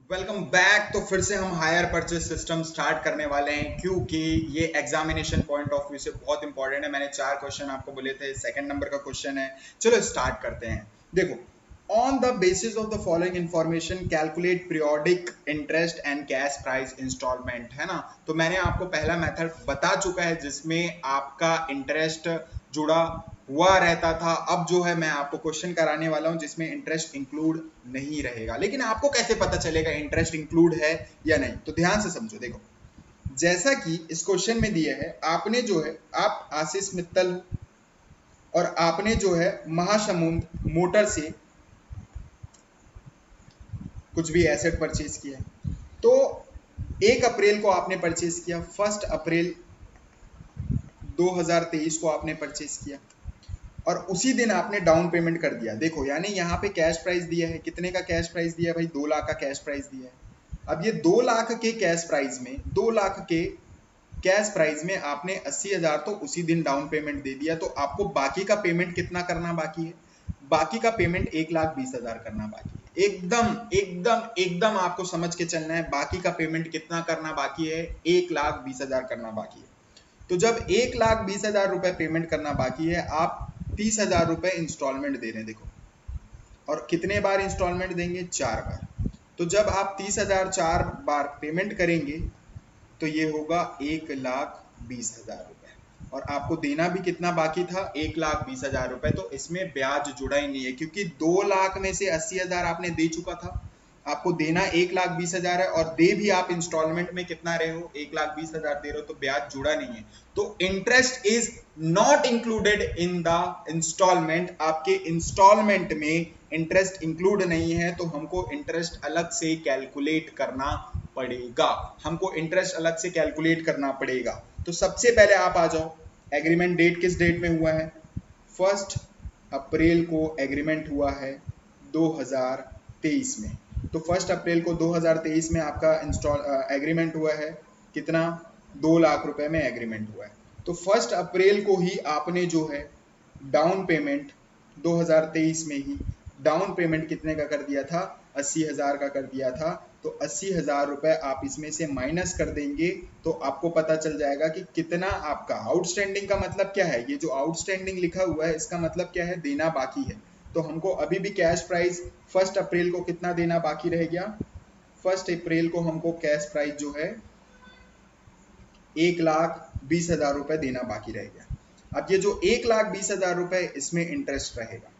Welcome back. तो फिर से हम हायर परचेस सिस्टम स्टार्ट करने वाले हैं क्योंकि ये एग्जामिनेशन पॉइंट ऑफ व्यू से बहुत इंपॉर्टेंट है। मैंने 4 क्वेश्चन आपको बोले थे, सेकंड नंबर का क्वेश्चन है। चलो स्टार्ट करते हैं। देखो, on the basis of the following information calculate periodic interest and cash price instalment, है ना। तो मैंने आपको पहला मेथड बता चुका है जिसमें आपका इंटरेस्ट जुड़ा हुआ रहता था। अब जो है मैं आपको क्वेश्चन कराने वाला हूं जिसमें इंटरेस्ट इंक्लूड नहीं रहेगा। लेकिन आपको कैसे पता चलेगा इंटरेस्ट इंक्लूड है या नहीं, तो ध्यान से समझो। देखो, जैसा कि इस क्वेश्चन में दिया है, आपने जो है आप आशीष मित्तल और आपने जो है महासमुंद मोटर से कुछ भी एसेट परचेज किया। तो 1 अप्रैल को आपने परचेज किया, 1 अप्रैल 2023 को आपने परचेज किया और उसी दिन आपने डाउन पेमेंट कर दिया। देखो, यानी यहाँ पे कैश प्राइस दिया है, कितने का कैश प्राइस दिया है भाई? 2 लाख का कैश प्राइस दिया है। अब ये 2 लाख के कैश प्राइस में 2 लाख के कैश प्राइस में आपने 80,000 तो उसी दिन डाउन पेमेंट दे दिया। तो आपको बाकी का पेमेंट कितना करना बाकी है? बाकी का पेमेंट 1,20,000 करना बाकी है। एकदम एकदम एकदम आपको समझ के चलना है। बाकी का पेमेंट कितना करना बाकी है? 1,20,000 करना बाकी है। तो जब 1,20,000 रुपए पेमेंट करना बाकी है, आप 30,000 रुपए इंस्टॉलमेंट दे रहे हैं। देखो, और कितने बार इंस्टॉलमेंट देंगे? 4 बार। तो जब आप 30,000 4 बार पेमेंट करेंगे तो ये होगा 1,20,000 रुपए। और आपको देना भी कितना बाकी था? 1,20,000 रुपए। तो इसमें ब्याज जुड़ा ही नहीं है क्योंकि 2 लाख में से 80,000 आपने दे चुका था। आपको देना 1,20,000 है और दे भी आप इंस्टॉलमेंट में कितना रहे हो? 1,20,000 दे रहे हो, तो ब्याज जुड़ा नहीं है। तो interest is not included in the instalment. आपके इंस्टॉलमेंट में इंटरेस्ट इंक्लूड नहीं है, तो हमको इंटरेस्ट अलग से कैलकुलेट करना पड़ेगा। हमको इंटरेस्ट अलग से कैलकुलेट करना पड़ेगा। तो सबसे पहले आप आ जाओ, एग्रीमेंट डेट किस डेट में हुआ है? 1 अप्रैल को एग्रीमेंट हुआ है 2023 में। तो 1 अप्रैल को 2023 में आपका एग्रीमेंट हुआ है कितना? 2 लाख रुपए में एग्रीमेंट हुआ है। तो 1 अप्रैल को ही आपने जो है डाउन पेमेंट 2023 में ही डाउन पेमेंट कितने का कर दिया था? 80,000 का कर दिया था। तो 80,000 रुपए आप इसमें से माइनस कर देंगे तो आपको पता चल जाएगा कि कितना आपका आउटस्टैंडिंग का मतलब क्या है। ये जो आउटस्टैंडिंग लिखा हुआ है इसका मतलब क्या है? देना बाकी है। तो हमको अभी भी कैश प्राइस 1 अप्रैल को कितना देना बाकी रह गया? 1 अप्रैल को हमको कैश प्राइस जो है 1,20,000 रुपए देना बाकी रह गया। अब ये जो 1,20,000 रुपए इसमें इंटरेस्ट रहेगा।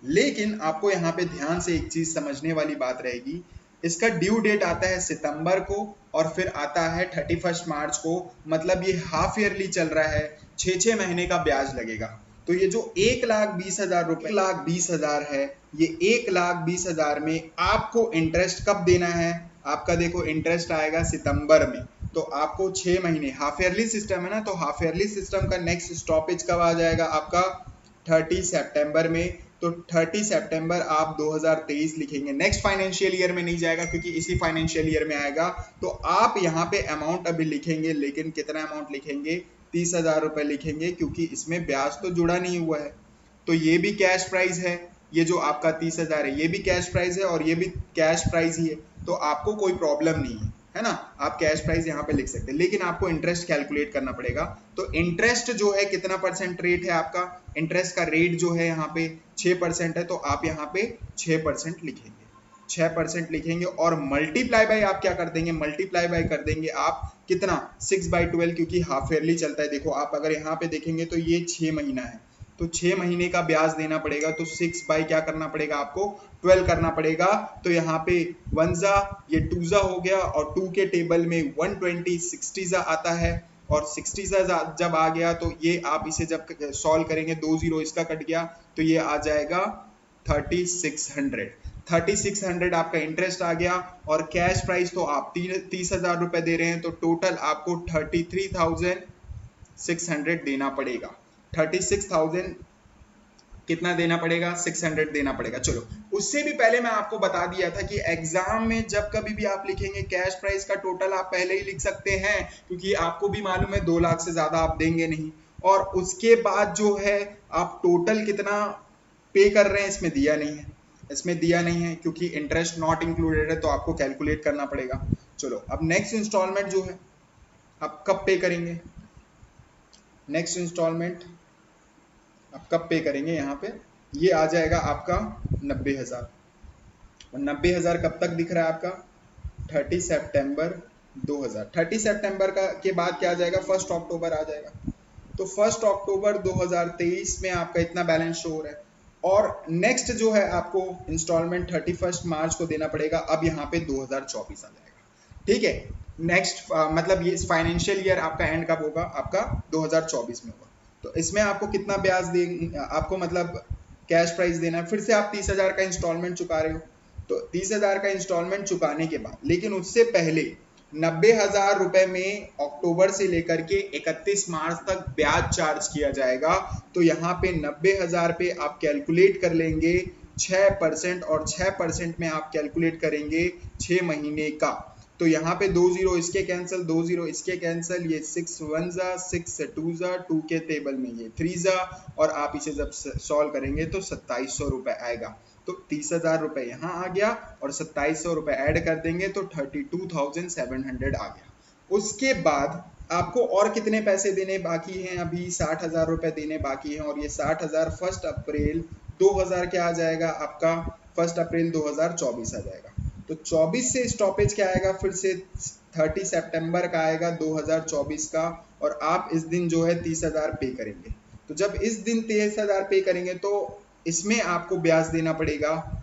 लेकिन आपको यहाँ पे ध्यान से एक चीज समझने वाली बात रहेगी, इसका ड्यू डेट आता है सितंबर को और फिर आता है 31 मार्च को। मतलब ये हाफ ईयरली चल रहा है, 6 महीने का ब्याज लगेगा। तो ये जो 1,20,000 रुपए 1,20,000 है, ये 1,20,000 में आपको इंटरेस्ट कब देना है? आपका देखो इंटरेस्ट आएगा सितंबर में। तो आपको 6 महीने, हाफ ईयरली सिस्टम है ना, तो हाफ ईयरली सिस्टम का नेक्स्ट स्टॉपेज कब आ जाएगा? आपका 30 सितंबर में। तो 30 सितंबर आप 2023 लिखेंगे, नेक्स्ट फाइनेंशियल ईयर में नहीं जाएगा क्योंकि इसी फाइनेंशियल ईयर में आएगा। तो आप यहाँ पे अमाउंट अभी लिखेंगे, लेकिन कितना अमाउंट लिखेंगे? 30,000 रुपए लिखेंगे क्योंकि इसमें ब्याज तो जुड़ा नहीं हुआ है। तो ये भी कैश प्राइस है, ये जो आपका 30,000 है ये भी कैश प्राइस है और ये भी कैश प्राइस ही है। तो आपको कोई प्रॉब्लम नहीं है ना, आप कैश प्राइस यहाँ पे लिख सकते हैं। लेकिन आपको इंटरेस्ट कैलकुलेट करना पड़ेगा। तो इंटरेस्ट जो है कितना परसेंट रेट है आपका? इंटरेस्ट का रेट जो है यहाँ पे 6% है। तो आप यहाँ पे 6% लिखेंगे, 6% लिखेंगे और मल्टीप्लाई बाय आप क्या कर देंगे? मल्टीप्लाई बाय कर देंगे आप कितना? 6/12, क्योंकि हाफ ईयरली चलता है। देखो, आप अगर यहाँ पे देखेंगे तो ये 6 महीना है, तो 6 महीने का ब्याज देना पड़ेगा। तो 6 बाय क्या करना पड़ेगा आपको? 12 करना पड़ेगा। तो यहाँ पे 1 जा, ये 2 जा हो गया और 2 के टेबल में 120 60 जा आता है। और 60 जा जब आ गया तो ये आप इसे जब सॉल्व करेंगे, 2 जीरो इसका कट गया तो ये आ जाएगा 3600। 3600 आपका इंटरेस्ट आ गया और कैश प्राइस तो आप 30,000 रुपए दे रहे हैं। तो टोटल आपको 33,600 देना पड़ेगा। 36,000 कितना देना पड़ेगा? 600 देना पड़ेगा। चलो, उससे भी पहले मैं आपको बता दिया था कि एग्जाम में जब कभी भी आप लिखेंगे कैश प्राइस का टोटल आप पहले ही लिख सकते हैं, क्योंकि आपको भी मालूम है 2 लाख से ज्यादा आप देंगे नहीं। और उसके बाद जो है आप टोटल कितना पे कर रहे हैं इसमें दिया नहीं है। इसमें दिया नहीं है क्योंकि इंटरेस्ट नॉट इंक्लूडेड है, तो आपको कैलकुलेट करना पड़ेगा। चलो अब नेक्स्ट इंस्टॉलमेंट जो है आप कब पे करेंगे, नेक्स्ट इंस्टॉलमेंट आप कब पे करेंगे, यहाँ पे ये आ जाएगा आपका 90,000। और 90,000 कब तक दिख रहा है आपका, 30 सितंबर 2000। 30 सितंबर का के बाद क्या आ जाएगा, 1 अक्टूबर आ जाएगा। तो 1 अक्टूबर 2023 में आपका इतना बैलेंस शो हो रहा है। और नेक्स्ट जो है आपको इंस्टॉलमेंट 31 मार्च को देना पड़ेगा। अब यहाँ पे 2024 आ जाएगा, ठीक है। नेक्स्ट मतलब ये फाइनेंशियल ईयर आपका एंड कब होगा, आपका 2024 में होगा। तो इसमें आपको कितना ब्याज दे, आपको मतलब कैश प्राइस देना है। फिर से आप 30,000 का इंस्टॉलमेंट चुका रहे हो, तो 30,000 का इंस्टॉलमेंट चुकाने के बाद, लेकिन उससे पहले 90,000 रुपए में अक्टूबर से लेकर के 31 मार्च तक ब्याज चार्ज किया जाएगा। तो यहाँ पे 90,000 पे आप कैलकुलेट कर लेंगे 6%, और 6% में आप कैलकुलेट करेंगे 6 महीने का। तो यहाँ पे 2 जीरो इसके कैंसिल, 2 जीरो इसके कैंसिल, ये 6 1 जा 6 2 जा 2 के टेबल में ये 3 जा, और आप इसे जब सॉल्व करेंगे तो 2700 रुपए आएगा। तो 30,000 रुपए यहाँ आ गया और 2700 रुपए ऐड कर देंगे तो 32,700 आ गया। उसके बाद आपको और कितने पैसे देने बाकी हैं, अभी 60,000 रुपए देने बाकी हैं। और ये 60,000 1 अप्रैल 2000 क्या आ जाएगा आपका, 1 अप्रैल 2024 आ जाएगा। तो 24 से स्टॉपेज क्या आएगा, फिर से 30 सितंबर का आएगा 2024 का। और आप इस दिन जो है 30,000 पे करेंगे। तो जब इस दिन 30,000 पे करेंगे तो इसमें आपको ब्याज देना पड़ेगा,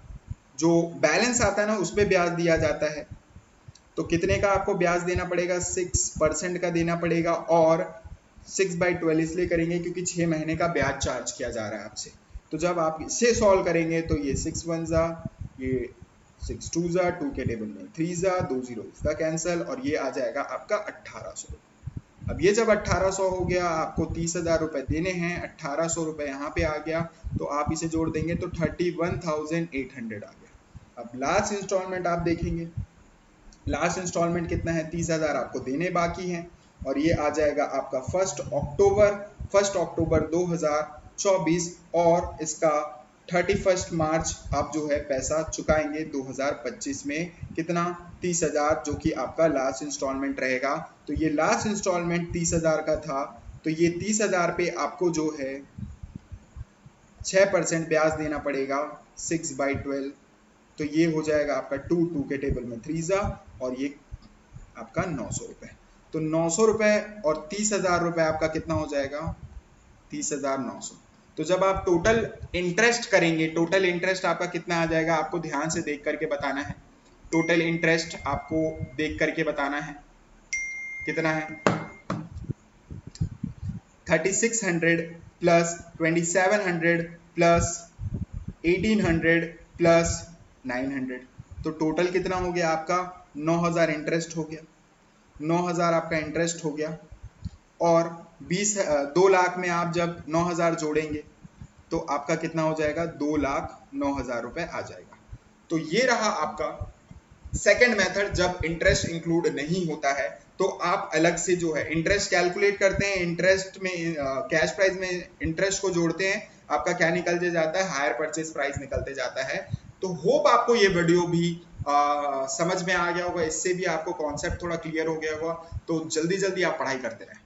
जो बैलेंस आता है ना उस पर ब्याज दिया जाता है। तो कितने का आपको ब्याज देना पड़ेगा, 6% का देना पड़ेगा। और 6/12 इसलिए करेंगे क्योंकि 6 महीने का ब्याज चार्ज किया जा रहा है आपसे। तो जब आप इसे सॉल्व करेंगे तो ये 6 1 जा, ये 6 2 जा, 2 के टेबल में 3 जा, 2 जीरो इसका कैंसिल, और ये आ जाएगा आपका 1800। अब ये जब 1800 हो गया, आपको 30,000 रुपए देने हैं, 1800 रुपए यहाँ पे आ गया, तो आप इसे जोड़ देंगे तो 31,800 आ गया। अब लास्ट इंस्टॉलमेंट आप देखेंगे, लास्ट इंस्टॉलमेंट कितना है, 30,000 आपको देने बाकी हैं। और ये आ जाएगा आपका 1 अक्टूबर 2024, और इसका 31 मार्च आप जो है पैसा चुकाएंगे 2025 में। कितना, 30,000, जो कि आपका लास्ट इंस्टॉलमेंट रहेगा। तो ये लास्ट इंस्टॉलमेंट 30,000 का था। तो ये 30,000 पे आपको जो है 6% ब्याज देना पड़ेगा, 6/12। तो ये हो जाएगा आपका 2 के टेबल में 3 जा, और ये आपका 900 रुपए। तो 900 रुपए और 30,000 रुपए आपका कितना हो जाएगा, 30,900। तो जब आप टोटल इंटरेस्ट करेंगे, टोटल इंटरेस्ट आपका कितना आ जाएगा, आपको ध्यान से देख करके बताना है। टोटल इंटरेस्ट आपको देख करके बताना है कितना है, 3600 प्लस 2700 प्लस 1800 प्लस 900। तो टोटल कितना हो गया आपका, 9,000 इंटरेस्ट हो गया, 9,000 आपका इंटरेस्ट हो गया। और 2 लाख में आप जब 9,000 जोड़ेंगे तो आपका कितना हो जाएगा, 2,09,000 रुपए आ जाएगा। तो ये रहा आपका सेकंड मेथड, जब इंटरेस्ट इंक्लूड नहीं होता है। तो आप अलग से जो है इंटरेस्ट कैलकुलेट करते हैं, इंटरेस्ट में कैश प्राइस में इंटरेस्ट को जोड़ते हैं, आपका क्या निकलते जाता है, हायर परचेज प्राइस निकलते जाता है। तो होप आपको ये वीडियो भी समझ में आ गया होगा, इससे भी आपको कॉन्सेप्ट थोड़ा क्लियर हो गया होगा। तो जल्दी जल्दी आप पढ़ाई करते रहें।